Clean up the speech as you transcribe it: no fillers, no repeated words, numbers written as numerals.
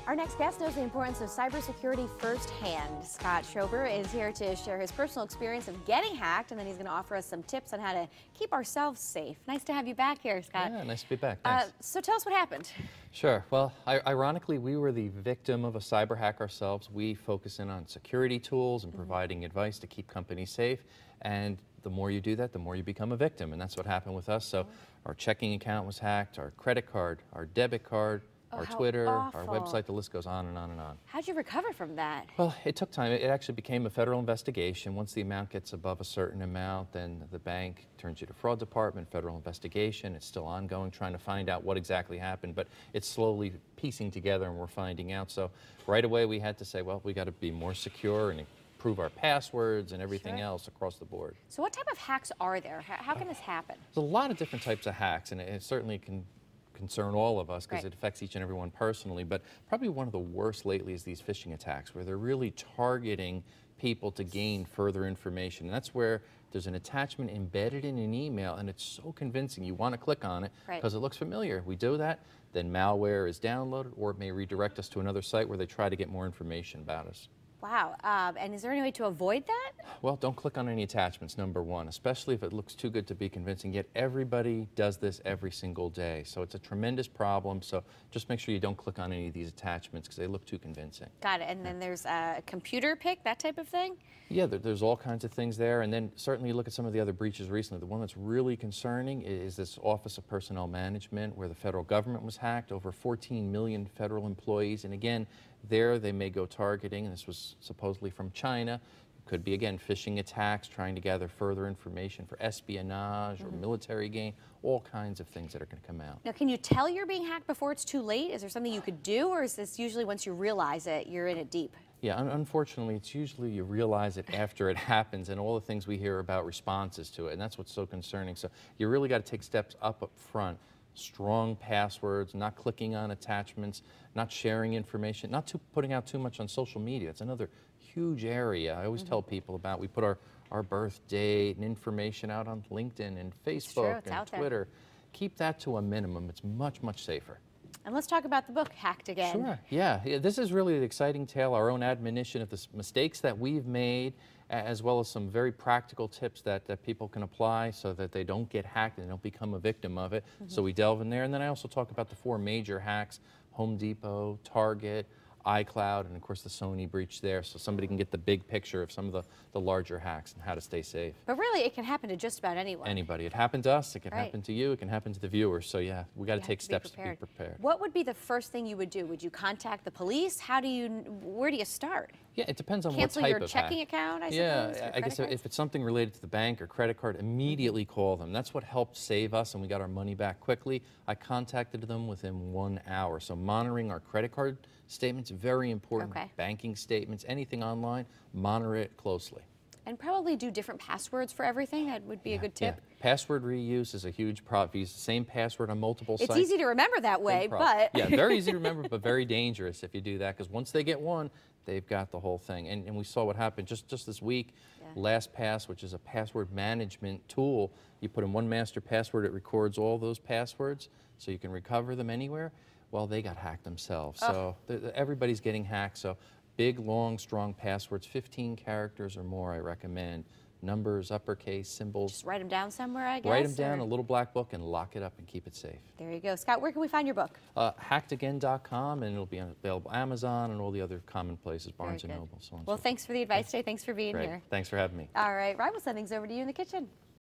Our next guest knows the importance of cybersecurity firsthand. Scott Schober is here to share his personal experience of getting hacked, and then he's going to offer us some tips on how to keep ourselves safe. Nice to have you back here, Scott. Yeah, nice to be back. Thanks. So tell us what happened. Sure. Well, ironically, we were the victim of a cyber hack ourselves. We focus in on security tools and providing advice to keep companies safe. And the more you do that, the more you become a victim. And that's what happened with us. So our checking account was hacked, our credit card, our debit card, our Twitter, awful. our website, the list goes on and on and on. How'd you recover from that? Well, it took time. It actually became a federal investigation. Once the amount gets above a certain amount, then the bank turns you to fraud department, federal investigation. It's still ongoing, trying to find out what exactly happened, but it's slowly piecing together and we're finding out. So right away we had to say, well, we got to be more secure and improve our passwords and everything else across the board. So what type of hacks are there? How can this happen? There's a lot of different types of hacks, and it certainly can concern all of us because it affects each and every one personally, but probably one of the worst lately is these phishing attacks where they're really targeting people to gain further information. And that's where there's an attachment embedded in an email and it's so convincing you want to click on it because it looks familiar. We do that, then malware is downloaded, or it may redirect us to another site where they try to get more information about us. Wow, and is there any way to avoid that? Well, don't click on any attachments, number one, especially if it looks too good to be convincing, yet everybody does this every single day. So it's a tremendous problem, so just make sure you don't click on any of these attachments because they look too convincing. Got it, and then there's a computer pick, that type of thing? Yeah, there's all kinds of things there, and then certainly look at some of the other breaches recently. The one that's really concerning is this Office of Personnel Management, where the federal government was hacked, over 14 million federal employees, and again, there they may go targeting, and this was supposedly from China. It could be, again, phishing attacks, trying to gather further information for espionage or military gain, all kinds of things that are going to come out. Now, can you tell you're being hacked before it's too late? Is there something you could do, or is this usually once you realize it, you're in it deep? Yeah, unfortunately, it's usually you realize it after it happens and all the things we hear about responses to it, and that's what's so concerning. So you really got to take steps up front. Strong passwords, not clicking on attachments, not sharing information, not putting out too much on social media. It's another huge area. I always tell people about, we put our birth date and information out on LinkedIn and Facebook and Twitter. Keep that to a minimum. It's much, much safer. And let's talk about the book, Hacked Again. Sure, yeah. This is really the exciting tale, our own admonition of the mistakes that we've made, as well as some very practical tips that people can apply so that they don't get hacked and they don't become a victim of it. So we delve in there. And then I also talk about the 4 major hacks: Home Depot, Target, iCloud, and of course the Sony breach there, so somebody can get the big picture of some of the larger hacks and how to stay safe. But really, it can happen to just about anyone. Anybody. It happened to us, it can happen to you, it can happen to the viewers, so yeah, we got to take steps to be prepared. What would be the first thing you would do? Would you contact the police? Where do you start? Yeah, it depends on Cancel what type your of checking hack. account, I suppose? Yeah, I guess if it's something related to the bank or credit card, immediately call them. That's what helped save us, and we got our money back quickly. I contacted them within 1 hour. So monitoring our credit card statements, very important. Banking statements, anything online, monitor it closely. And probably do different passwords for everything. That would be a good tip. Yeah. Password reuse is a huge problem. If you use the same password on multiple sites. It's easy to remember that way, but... Yeah, very easy to remember, but very dangerous if you do that, because once they get one, they've got the whole thing. And we saw what happened just this week. LastPass, which is a password management tool, you put in one master password, it records all those passwords, so you can recover them anywhere. Well, they got hacked themselves. So everybody's getting hacked. So big, long, strong passwords, 15 characters or more, I recommend. Numbers, uppercase, symbols. Just write them down somewhere, I guess? Write them down in a little black book and lock it up and keep it safe. There you go. Scott, where can we find your book? Hackedagain.com, and it'll be available on Amazon and all the other common places, Barnes & Noble. So on. Well, thanks for the advice today. Thanks for being here. Thanks for having me. All right, Ryan, we'll send things over to you in the kitchen.